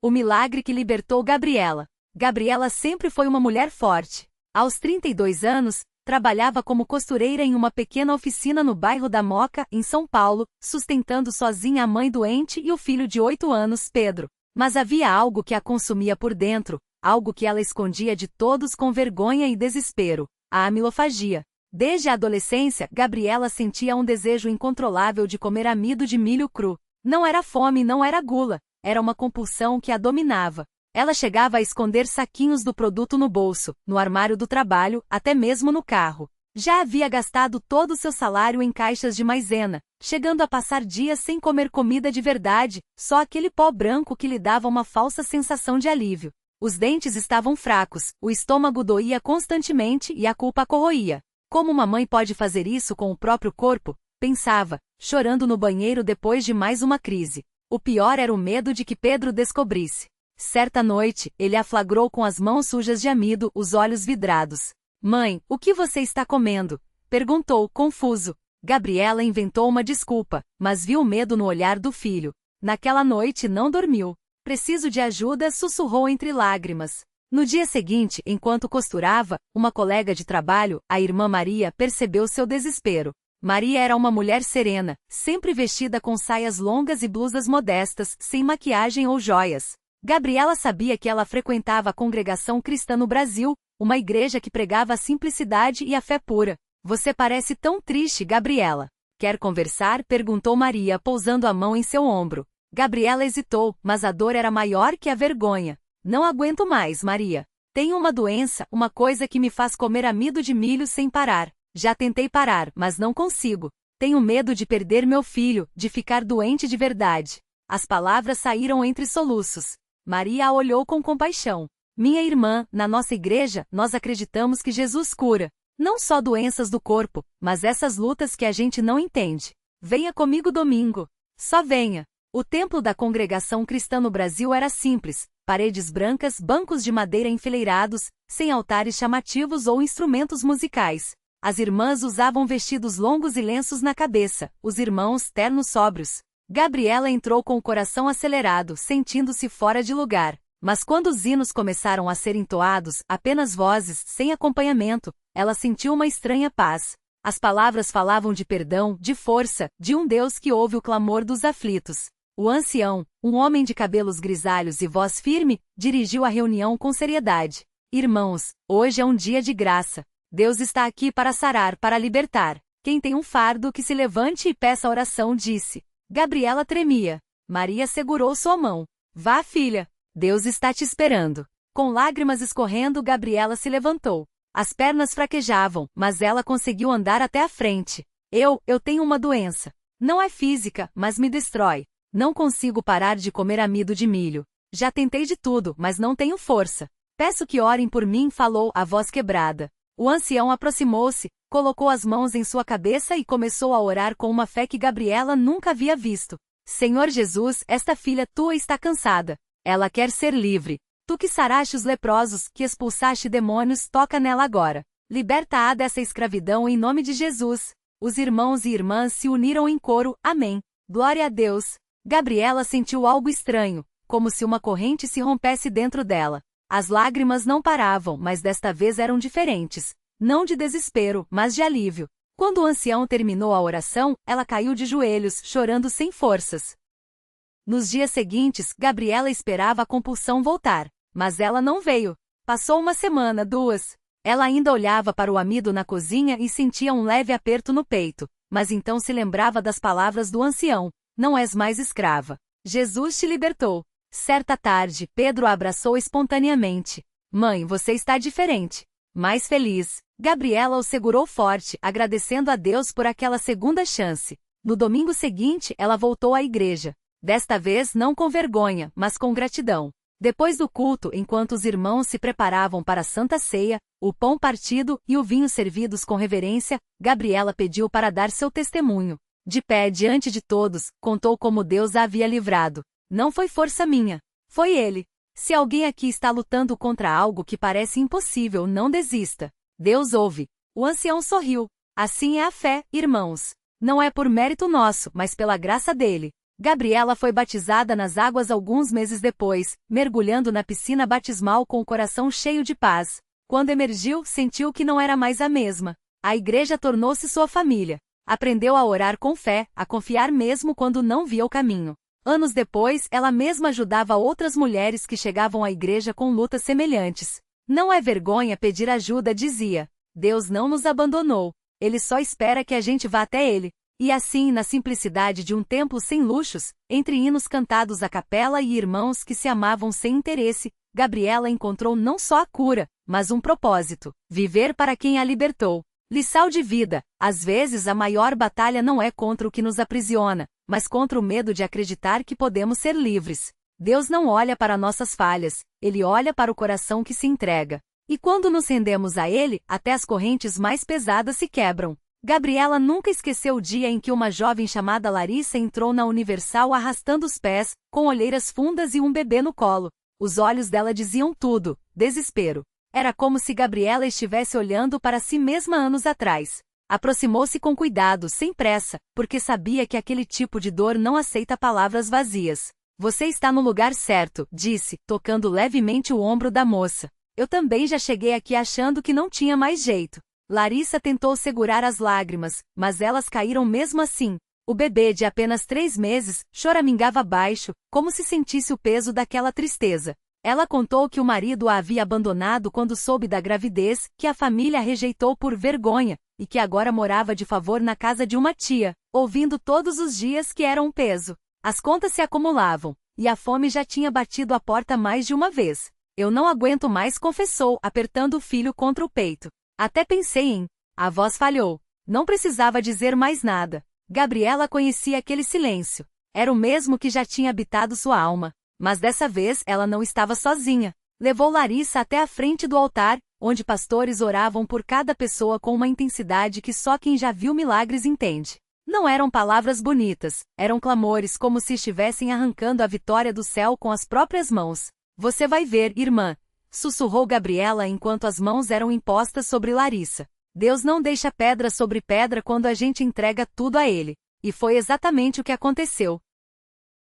O milagre que libertou Gabriela. Gabriela sempre foi uma mulher forte. Aos 32 anos, trabalhava como costureira em uma pequena oficina no bairro da Moca, em São Paulo, sustentando sozinha a mãe doente e o filho de 8 anos, Pedro. Mas havia algo que a consumia por dentro, algo que ela escondia de todos com vergonha e desespero: a amilofagia. Desde a adolescência, Gabriela sentia um desejo incontrolável de comer amido de milho cru. Não era fome, não era gula, era uma compulsão que a dominava. Ela chegava a esconder saquinhos do produto no bolso, no armário do trabalho, até mesmo no carro. Já havia gastado todo o seu salário em caixas de maisena, chegando a passar dias sem comer comida de verdade, só aquele pó branco que lhe dava uma falsa sensação de alívio. Os dentes estavam fracos, o estômago doía constantemente e a culpa a corroía. Como uma mãe pode fazer isso com o próprio corpo? Pensava, chorando no banheiro depois de mais uma crise. O pior era o medo de que Pedro descobrisse. Certa noite, ele a flagrou com as mãos sujas de amido, os olhos vidrados. "Mãe, o que você está comendo?" perguntou, confuso. Gabriela inventou uma desculpa, mas viu o medo no olhar do filho. Naquela noite não dormiu. "Preciso de ajuda", sussurrou entre lágrimas. No dia seguinte, enquanto costurava, uma colega de trabalho, a irmã Maria, percebeu seu desespero. Maria era uma mulher serena, sempre vestida com saias longas e blusas modestas, sem maquiagem ou joias. Gabriela sabia que ela frequentava a Congregação Cristã no Brasil, uma igreja que pregava a simplicidade e a fé pura. "Você parece tão triste, Gabriela. Quer conversar?", perguntou Maria, pousando a mão em seu ombro. Gabriela hesitou, mas a dor era maior que a vergonha. "Não aguento mais, Maria. Tenho uma doença, uma coisa que me faz comer amido de milho sem parar. Já tentei parar, mas não consigo. Tenho medo de perder meu filho, de ficar doente de verdade." As palavras saíram entre soluços. Maria a olhou com compaixão. "Minha irmã, na nossa igreja, nós acreditamos que Jesus cura. Não só doenças do corpo, mas essas lutas que a gente não entende. Venha comigo domingo. Só venha." O templo da Congregação Cristã no Brasil era simples: paredes brancas, bancos de madeira enfileirados, sem altares chamativos ou instrumentos musicais. As irmãs usavam vestidos longos e lenços na cabeça, os irmãos ternos sóbrios. Gabriela entrou com o coração acelerado, sentindo-se fora de lugar. Mas quando os hinos começaram a ser entoados, apenas vozes, sem acompanhamento, ela sentiu uma estranha paz. As palavras falavam de perdão, de força, de um Deus que ouve o clamor dos aflitos. O ancião, um homem de cabelos grisalhos e voz firme, dirigiu a reunião com seriedade. "Irmãos, hoje é um dia de graça. Deus está aqui para sarar, para libertar. Quem tem um fardo que se levante e peça oração", disse. Gabriela tremia. Maria segurou sua mão. "Vá, filha. Deus está te esperando." Com lágrimas escorrendo, Gabriela se levantou. As pernas fraquejavam, mas ela conseguiu andar até a frente. Eu tenho uma doença. Não é física, mas me destrói. Não consigo parar de comer amido de milho. Já tentei de tudo, mas não tenho força. Peço que orem por mim", falou, a voz quebrada. O ancião aproximou-se, colocou as mãos em sua cabeça e começou a orar com uma fé que Gabriela nunca havia visto. "Senhor Jesus, esta filha tua está cansada. Ela quer ser livre. Tu que saraste os leprosos, que expulsaste demônios, toca nela agora. Liberta-a dessa escravidão em nome de Jesus." Os irmãos e irmãs se uniram em coro: "Amém. Glória a Deus." Gabriela sentiu algo estranho, como se uma corrente se rompesse dentro dela. As lágrimas não paravam, mas desta vez eram diferentes. Não de desespero, mas de alívio. Quando o ancião terminou a oração, ela caiu de joelhos, chorando sem forças. Nos dias seguintes, Gabriela esperava a compulsão voltar, mas ela não veio. Passou uma semana, duas. Ela ainda olhava para o amido na cozinha e sentia um leve aperto no peito, mas então se lembrava das palavras do ancião: "Não és mais escrava. Jesus te libertou." Certa tarde, Pedro a abraçou espontaneamente. "Mãe, você está diferente. Mais feliz." Gabriela o segurou forte, agradecendo a Deus por aquela segunda chance. No domingo seguinte, ela voltou à igreja. Desta vez não com vergonha, mas com gratidão. Depois do culto, enquanto os irmãos se preparavam para a Santa Ceia, o pão partido e o vinho servidos com reverência, Gabriela pediu para dar seu testemunho. De pé diante de todos, contou como Deus a havia livrado. "Não foi força minha. Foi Ele. Se alguém aqui está lutando contra algo que parece impossível, não desista. Deus ouve." O ancião sorriu. "Assim é a fé, irmãos. Não é por mérito nosso, mas pela graça dele. Gabriela foi batizada nas águas alguns meses depois, mergulhando na piscina batismal com o coração cheio de paz. Quando emergiu, sentiu que não era mais a mesma. A igreja tornou-se sua família. Aprendeu a orar com fé, a confiar mesmo quando não via o caminho. Anos depois, ela mesma ajudava outras mulheres que chegavam à igreja com lutas semelhantes. Não é vergonha pedir ajuda, dizia. Deus não nos abandonou. Ele só espera que a gente vá até Ele. E assim, na simplicidade de um templo sem luxos, entre hinos cantados à capela e irmãos que se amavam sem interesse, Gabriela encontrou não só a cura, mas um propósito: viver para quem a libertou. Lição de vida: às vezes a maior batalha não é contra o que nos aprisiona, mas contra o medo de acreditar que podemos ser livres. Deus não olha para nossas falhas, Ele olha para o coração que se entrega. E quando nos rendemos a Ele, até as correntes mais pesadas se quebram. Gabriela nunca esqueceu o dia em que uma jovem chamada Larissa entrou na Universal arrastando os pés, com olheiras fundas e um bebê no colo. Os olhos dela diziam tudo: desespero. Era como se Gabriela estivesse olhando para si mesma anos atrás. Aproximou-se com cuidado, sem pressa, porque sabia que aquele tipo de dor não aceita palavras vazias. Você está no lugar certo, disse, tocando levemente o ombro da moça. Eu também já cheguei aqui achando que não tinha mais jeito. Larissa tentou segurar as lágrimas, mas elas caíram mesmo assim. O bebê de apenas 3 meses choramingava baixo, como se sentisse o peso daquela tristeza. Ela contou que o marido a havia abandonado quando soube da gravidez, que a família a rejeitou por vergonha, e que agora morava de favor na casa de uma tia, ouvindo todos os dias que era um peso. As contas se acumulavam, e a fome já tinha batido a porta mais de uma vez. Eu não aguento mais, confessou, apertando o filho contra o peito. Até pensei em... A voz falhou. Não precisava dizer mais nada. Gabriela conhecia aquele silêncio. Era o mesmo que já tinha habitado sua alma. Mas dessa vez ela não estava sozinha. Levou Larissa até a frente do altar, onde pastores oravam por cada pessoa com uma intensidade que só quem já viu milagres entende. Não eram palavras bonitas, eram clamores como se estivessem arrancando a vitória do céu com as próprias mãos. Você vai ver, irmã, sussurrou Gabriela enquanto as mãos eram impostas sobre Larissa. Deus não deixa pedra sobre pedra quando a gente entrega tudo a Ele. E foi exatamente o que aconteceu.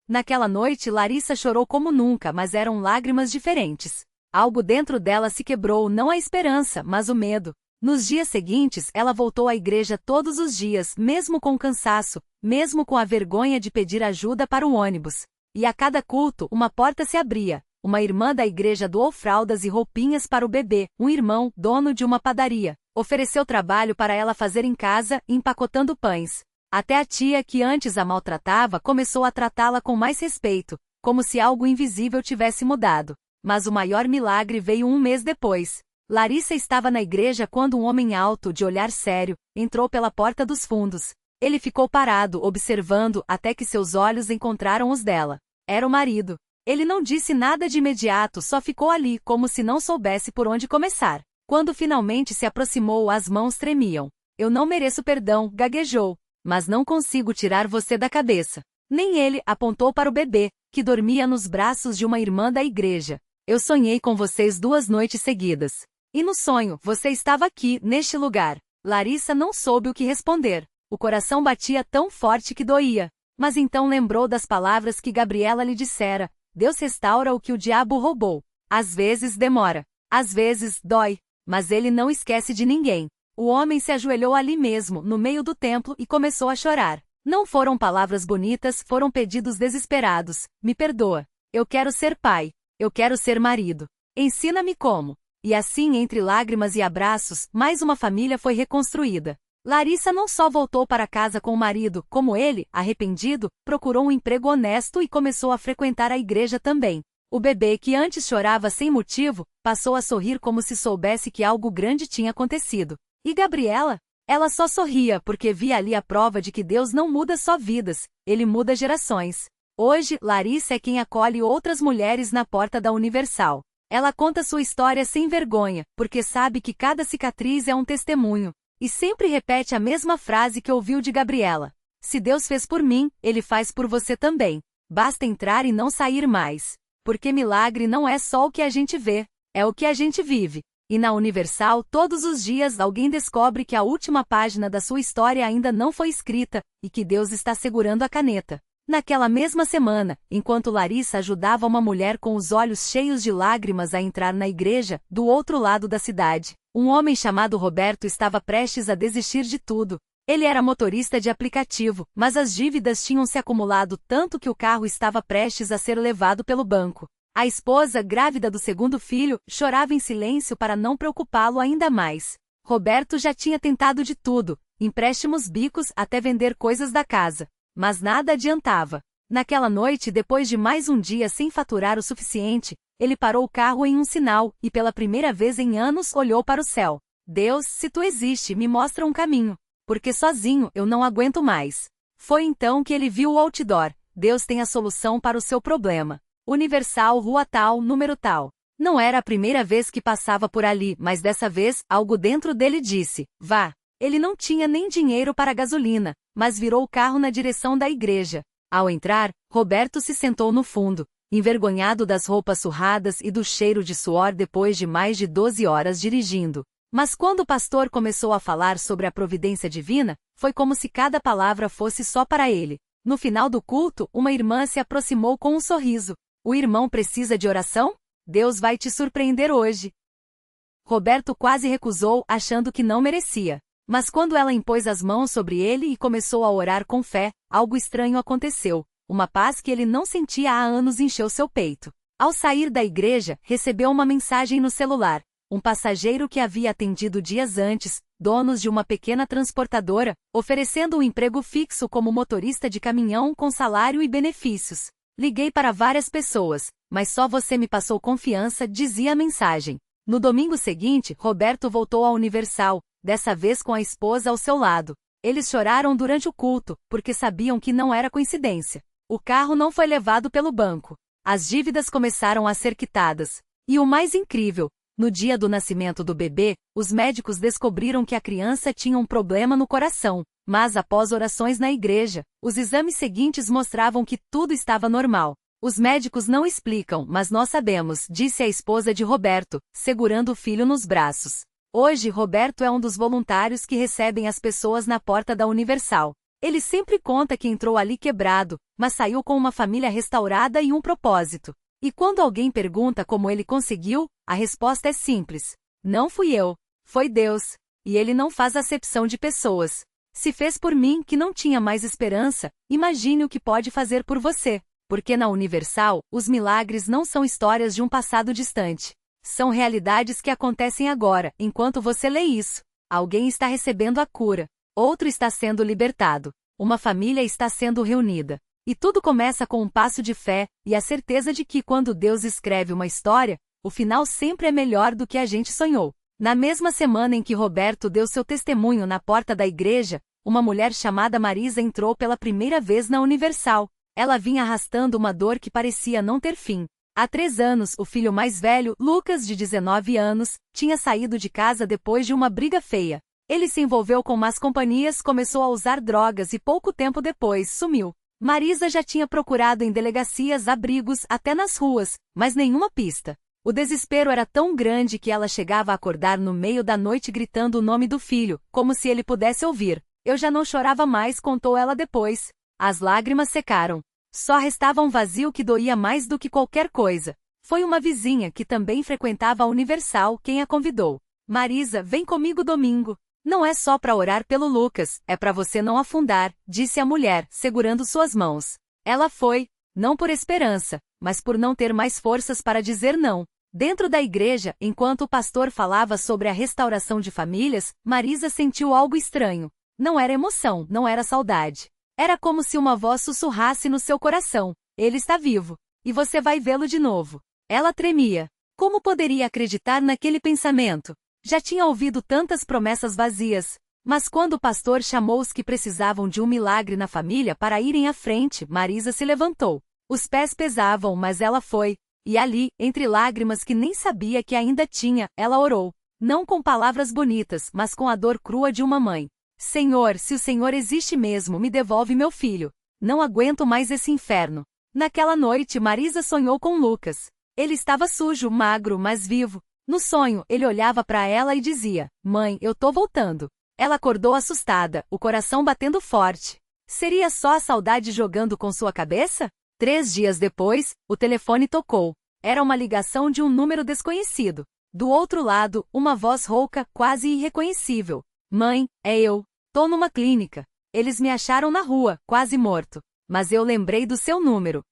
Naquela noite Larissa chorou como nunca, mas eram lágrimas diferentes. Algo dentro dela se quebrou, não a esperança, mas o medo. Nos dias seguintes, ela voltou à igreja todos os dias, mesmo com cansaço, mesmo com a vergonha de pedir ajuda para o ônibus. E a cada culto, uma porta se abria. Uma irmã da igreja doou fraldas e roupinhas para o bebê. Um irmão, dono de uma padaria, ofereceu trabalho para ela fazer em casa, empacotando pães. Até a tia que antes a maltratava começou a tratá-la com mais respeito, como se algo invisível tivesse mudado. Mas o maior milagre veio um mês depois. Larissa estava na igreja quando um homem alto, de olhar sério, entrou pela porta dos fundos. Ele ficou parado, observando, até que seus olhos encontraram os dela. Era o marido. Ele não disse nada de imediato, só ficou ali, como se não soubesse por onde começar. Quando finalmente se aproximou, as mãos tremiam. Eu não mereço perdão, gaguejou. Mas não consigo tirar você da cabeça. Nem ele, apontou para o bebê, que dormia nos braços de uma irmã da igreja. Eu sonhei com vocês 2 noites seguidas. E no sonho, você estava aqui, neste lugar. Larissa não soube o que responder. O coração batia tão forte que doía. Mas então lembrou das palavras que Gabriela lhe dissera. Deus restaura o que o diabo roubou. Às vezes demora. Às vezes dói. Mas ele não esquece de ninguém. O homem se ajoelhou ali mesmo, no meio do templo, e começou a chorar. Não foram palavras bonitas, foram pedidos desesperados. Me perdoa. Eu quero ser pai. Eu quero ser marido. Ensina-me como. E assim, entre lágrimas e abraços, mais uma família foi reconstruída. Larissa não só voltou para casa com o marido, como ele, arrependido, procurou um emprego honesto e começou a frequentar a igreja também. O bebê, que antes chorava sem motivo, passou a sorrir como se soubesse que algo grande tinha acontecido. E Gabriela? Ela só sorria porque via ali a prova de que Deus não muda só vidas, Ele muda gerações. Hoje, Larissa é quem acolhe outras mulheres na porta da Universal. Ela conta sua história sem vergonha, porque sabe que cada cicatriz é um testemunho. E sempre repete a mesma frase que ouviu de Gabriela. Se Deus fez por mim, Ele faz por você também. Basta entrar e não sair mais. Porque milagre não é só o que a gente vê, é o que a gente vive. E na Universal, todos os dias alguém descobre que a última página da sua história ainda não foi escrita, e que Deus está segurando a caneta. Naquela mesma semana, enquanto Larissa ajudava uma mulher com os olhos cheios de lágrimas a entrar na igreja, do outro lado da cidade, um homem chamado Roberto estava prestes a desistir de tudo. Ele era motorista de aplicativo, mas as dívidas tinham se acumulado tanto que o carro estava prestes a ser levado pelo banco. A esposa, grávida do segundo filho, chorava em silêncio para não preocupá-lo ainda mais. Roberto já tinha tentado de tudo, empréstimos bicos até vender coisas da casa. Mas nada adiantava. Naquela noite, depois de mais um dia sem faturar o suficiente, ele parou o carro em um sinal e pela primeira vez em anos olhou para o céu. Deus, se tu existe, me mostra um caminho, porque sozinho eu não aguento mais. Foi então que ele viu o outdoor. Deus tem a solução para o seu problema. Universal, rua tal, número tal. Não era a primeira vez que passava por ali, mas dessa vez, algo dentro dele disse, vá. Ele não tinha nem dinheiro para gasolina, mas virou o carro na direção da igreja. Ao entrar, Roberto se sentou no fundo, envergonhado das roupas surradas e do cheiro de suor depois de mais de 12 horas dirigindo. Mas quando o pastor começou a falar sobre a providência divina, foi como se cada palavra fosse só para ele. No final do culto, uma irmã se aproximou com um sorriso. O irmão precisa de oração? Deus vai te surpreender hoje. Roberto quase recusou, achando que não merecia. Mas quando ela impôs as mãos sobre ele e começou a orar com fé, algo estranho aconteceu. Uma paz que ele não sentia há anos encheu seu peito. Ao sair da igreja, recebeu uma mensagem no celular. Um passageiro que havia atendido dias antes, donos de uma pequena transportadora, oferecendo um emprego fixo como motorista de caminhão com salário e benefícios. Liguei para várias pessoas, mas só você me passou confiança, dizia a mensagem. No domingo seguinte, Roberto voltou à Universal, dessa vez com a esposa ao seu lado. Eles choraram durante o culto, porque sabiam que não era coincidência. O carro não foi levado pelo banco. As dívidas começaram a ser quitadas. E o mais incrível, no dia do nascimento do bebê, os médicos descobriram que a criança tinha um problema no coração. Mas após orações na igreja, os exames seguintes mostravam que tudo estava normal. Os médicos não explicam, mas nós sabemos, disse a esposa de Roberto, segurando o filho nos braços. Hoje, Roberto é um dos voluntários que recebem as pessoas na porta da Universal. Ele sempre conta que entrou ali quebrado, mas saiu com uma família restaurada e um propósito. E quando alguém pergunta como ele conseguiu, a resposta é simples. Não fui eu, foi Deus. E ele não faz acepção de pessoas. Se fez por mim que não tinha mais esperança, imagine o que pode fazer por você. Porque na Universal, os milagres não são histórias de um passado distante. São realidades que acontecem agora, enquanto você lê isso. Alguém está recebendo a cura. Outro está sendo libertado. Uma família está sendo reunida. E tudo começa com um passo de fé, e a certeza de que quando Deus escreve uma história, o final sempre é melhor do que a gente sonhou. Na mesma semana em que Roberto deu seu testemunho na porta da igreja, uma mulher chamada Marisa entrou pela primeira vez na Universal. Ela vinha arrastando uma dor que parecia não ter fim. Há 3 anos, o filho mais velho, Lucas, de 19 anos, tinha saído de casa depois de uma briga feia. Ele se envolveu com más companhias, começou a usar drogas e pouco tempo depois sumiu. Marisa já tinha procurado em delegacias, abrigos, até nas ruas, mas nenhuma pista. O desespero era tão grande que ela chegava a acordar no meio da noite gritando o nome do filho, como se ele pudesse ouvir. Eu já não chorava mais, contou ela depois. As lágrimas secaram. Só restava um vazio que doía mais do que qualquer coisa. Foi uma vizinha que também frequentava a Universal quem a convidou. Marisa, vem comigo domingo. Não é só para orar pelo Lucas, é para você não afundar, disse a mulher, segurando suas mãos. Ela foi, não por esperança, mas por não ter mais forças para dizer não. Dentro da igreja, enquanto o pastor falava sobre a restauração de famílias, Marisa sentiu algo estranho. Não era emoção, não era saudade. Era como se uma voz sussurrasse no seu coração. Ele está vivo. E você vai vê-lo de novo. Ela tremia. Como poderia acreditar naquele pensamento? Já tinha ouvido tantas promessas vazias. Mas quando o pastor chamou os que precisavam de um milagre na família para irem à frente, Marisa se levantou. Os pés pesavam, mas ela foi. E ali, entre lágrimas que nem sabia que ainda tinha, ela orou. Não com palavras bonitas, mas com a dor crua de uma mãe. Senhor, se o Senhor existe mesmo, me devolve meu filho. Não aguento mais esse inferno. Naquela noite, Marisa sonhou com Lucas. Ele estava sujo, magro, mas vivo. No sonho, ele olhava para ela e dizia, Mãe, eu tô voltando. Ela acordou assustada, o coração batendo forte. Seria só a saudade jogando com sua cabeça? 3 dias depois, o telefone tocou. Era uma ligação de um número desconhecido. Do outro lado, uma voz rouca, quase irreconhecível. Mãe, é eu. Tô numa clínica. Eles me acharam na rua, quase morto. Mas eu lembrei do seu número.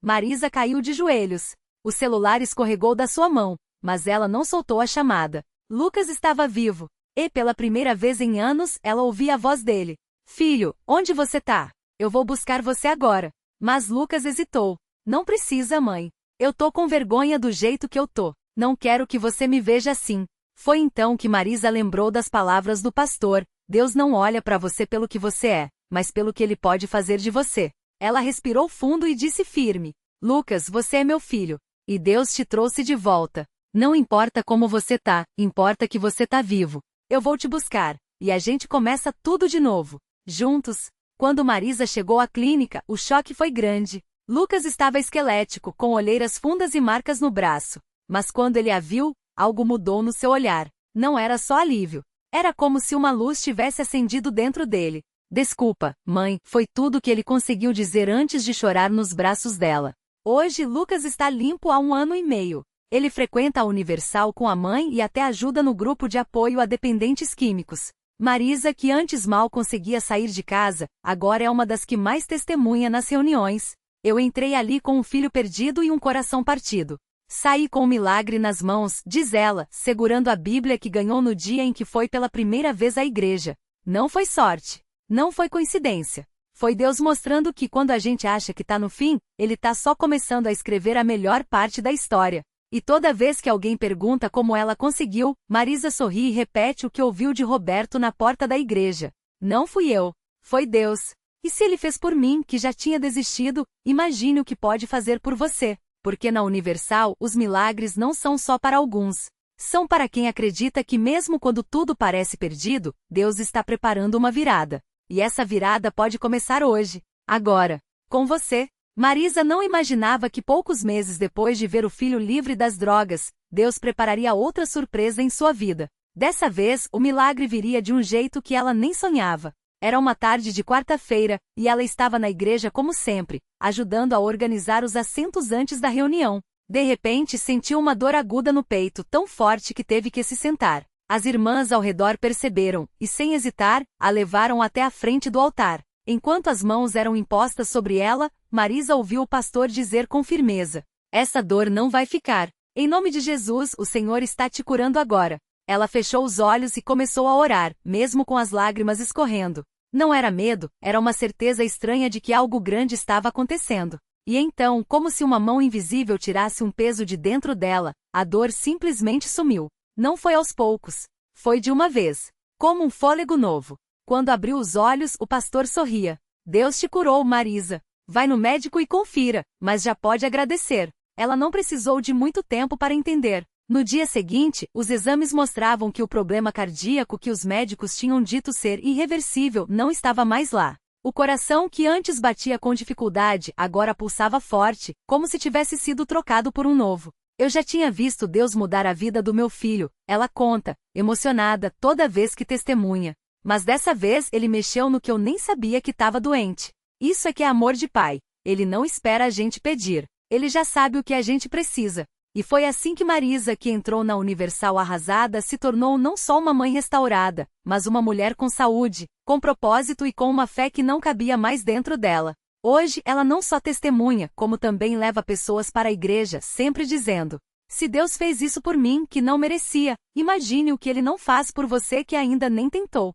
Marisa caiu de joelhos. O celular escorregou da sua mão, mas ela não soltou a chamada. Lucas estava vivo. E pela primeira vez em anos, ela ouvia a voz dele. Filho, onde você tá? Eu vou buscar você agora. Mas Lucas hesitou. Não precisa, mãe. Eu tô com vergonha do jeito que eu tô. Não quero que você me veja assim. Foi então que Marisa lembrou das palavras do pastor. Deus não olha para você pelo que você é, mas pelo que ele pode fazer de você. Ela respirou fundo e disse firme. Lucas, você é meu filho. E Deus te trouxe de volta. Não importa como você tá, importa que você tá vivo. Eu vou te buscar. E a gente começa tudo de novo. Juntos. Quando Marisa chegou à clínica, o choque foi grande. Lucas estava esquelético, com olheiras fundas e marcas no braço. Mas quando ele a viu, algo mudou no seu olhar. Não era só alívio. Era como se uma luz tivesse acendido dentro dele. Desculpa, mãe, foi tudo que ele conseguiu dizer antes de chorar nos braços dela. Hoje Lucas está limpo há 1 ano e meio. Ele frequenta a Universal com a mãe e até ajuda no grupo de apoio a dependentes químicos. Marisa, que antes mal conseguia sair de casa, agora é uma das que mais testemunha nas reuniões. Eu entrei ali com um filho perdido e um coração partido. Saí com um milagre nas mãos, diz ela, segurando a Bíblia que ganhou no dia em que foi pela primeira vez à igreja. Não foi sorte. Não foi coincidência. Foi Deus mostrando que quando a gente acha que tá no fim, Ele tá só começando a escrever a melhor parte da história. E toda vez que alguém pergunta como ela conseguiu, Marisa sorri e repete o que ouviu de Roberto na porta da igreja. Não fui eu. Foi Deus. E se Ele fez por mim, que já tinha desistido, imagine o que pode fazer por você. Porque na Universal, os milagres não são só para alguns. São para quem acredita que mesmo quando tudo parece perdido, Deus está preparando uma virada. E essa virada pode começar hoje. Agora. Com você. Marisa não imaginava que poucos meses depois de ver o filho livre das drogas, Deus prepararia outra surpresa em sua vida. Dessa vez, o milagre viria de um jeito que ela nem sonhava. Era uma tarde de quarta-feira, e ela estava na igreja como sempre, ajudando a organizar os assentos antes da reunião. De repente, sentiu uma dor aguda no peito, tão forte que teve que se sentar. As irmãs ao redor perceberam, e sem hesitar, a levaram até a frente do altar. Enquanto as mãos eram impostas sobre ela, Marisa ouviu o pastor dizer com firmeza: essa dor não vai ficar. Em nome de Jesus, o Senhor está te curando agora. Ela fechou os olhos e começou a orar, mesmo com as lágrimas escorrendo. Não era medo, era uma certeza estranha de que algo grande estava acontecendo. E então, como se uma mão invisível tirasse um peso de dentro dela, a dor simplesmente sumiu. Não foi aos poucos. Foi de uma vez. Como um fôlego novo. Quando abriu os olhos, o pastor sorria. Deus te curou, Marisa. Vai no médico e confira, mas já pode agradecer. Ela não precisou de muito tempo para entender. No dia seguinte, os exames mostravam que o problema cardíaco que os médicos tinham dito ser irreversível não estava mais lá. O coração que antes batia com dificuldade agora pulsava forte, como se tivesse sido trocado por um novo. Eu já tinha visto Deus mudar a vida do meu filho, ela conta, emocionada toda vez que testemunha. Mas dessa vez ele mexeu no que eu nem sabia que estava doente. Isso é que é amor de pai. Ele não espera a gente pedir. Ele já sabe o que a gente precisa. E foi assim que Marisa, que entrou na Universal arrasada, se tornou não só uma mãe restaurada, mas uma mulher com saúde, com propósito e com uma fé que não cabia mais dentro dela. Hoje, ela não só testemunha, como também leva pessoas para a igreja, sempre dizendo: se Deus fez isso por mim, que não merecia, imagine o que Ele não faz por você que ainda nem tentou.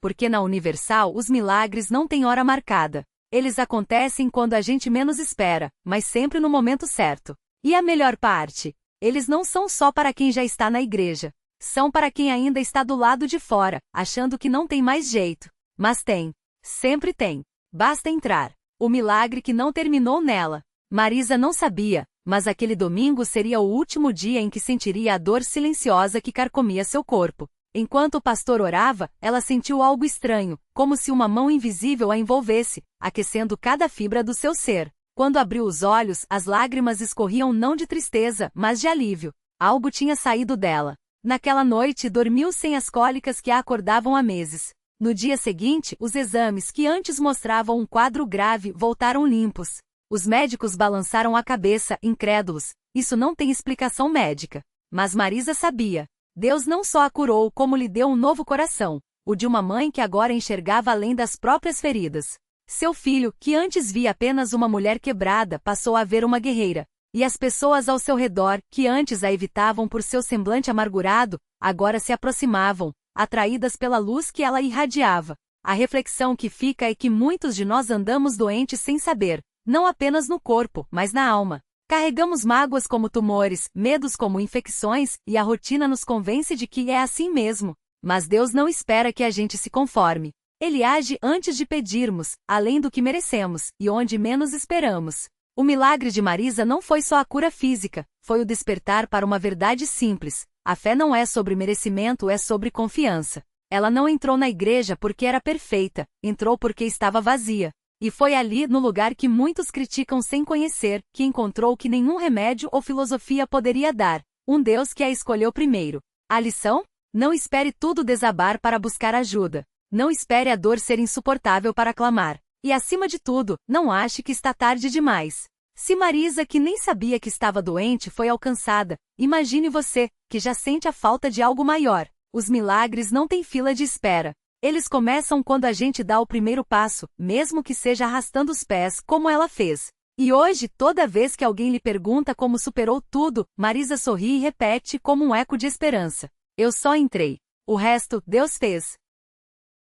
Porque na Universal os milagres não têm hora marcada. Eles acontecem quando a gente menos espera, mas sempre no momento certo. E a melhor parte? Eles não são só para quem já está na igreja. São para quem ainda está do lado de fora, achando que não tem mais jeito. Mas tem. Sempre tem. Basta entrar. O milagre que não terminou nela. Marisa não sabia, mas aquele domingo seria o último dia em que sentiria a dor silenciosa que carcomia seu corpo. Enquanto o pastor orava, ela sentiu algo estranho, como se uma mão invisível a envolvesse, aquecendo cada fibra do seu ser. Quando abriu os olhos, as lágrimas escorriam não de tristeza, mas de alívio. Algo tinha saído dela. Naquela noite dormiu sem as cólicas que a acordavam há meses. No dia seguinte, os exames que antes mostravam um quadro grave voltaram limpos. Os médicos balançaram a cabeça, incrédulos. Isso não tem explicação médica. Mas Marisa sabia. Deus não só a curou, como lhe deu um novo coração, o de uma mãe que agora enxergava além das próprias feridas. Seu filho, que antes via apenas uma mulher quebrada, passou a ver uma guerreira. E as pessoas ao seu redor, que antes a evitavam por seu semblante amargurado, agora se aproximavam, atraídas pela luz que ela irradiava. A reflexão que fica é que muitos de nós andamos doentes sem saber, não apenas no corpo, mas na alma. Carregamos mágoas como tumores, medos como infecções, e a rotina nos convence de que é assim mesmo. Mas Deus não espera que a gente se conforme. Ele age antes de pedirmos, além do que merecemos, e onde menos esperamos. O milagre de Marisa não foi só a cura física, foi o despertar para uma verdade simples. A fé não é sobre merecimento, é sobre confiança. Ela não entrou na igreja porque era perfeita, entrou porque estava vazia. E foi ali, no lugar que muitos criticam sem conhecer, que encontrou o que nenhum remédio ou filosofia poderia dar. Um Deus que a escolheu primeiro. A lição? Não espere tudo desabar para buscar ajuda. Não espere a dor ser insuportável para clamar. E acima de tudo, não ache que está tarde demais. Se Marisa, que nem sabia que estava doente, foi alcançada, imagine você, que já sente a falta de algo maior. Os milagres não têm fila de espera. Eles começam quando a gente dá o primeiro passo, mesmo que seja arrastando os pés, como ela fez. E hoje, toda vez que alguém lhe pergunta como superou tudo, Marisa sorri e repete como um eco de esperança: eu só entrei. O resto, Deus fez.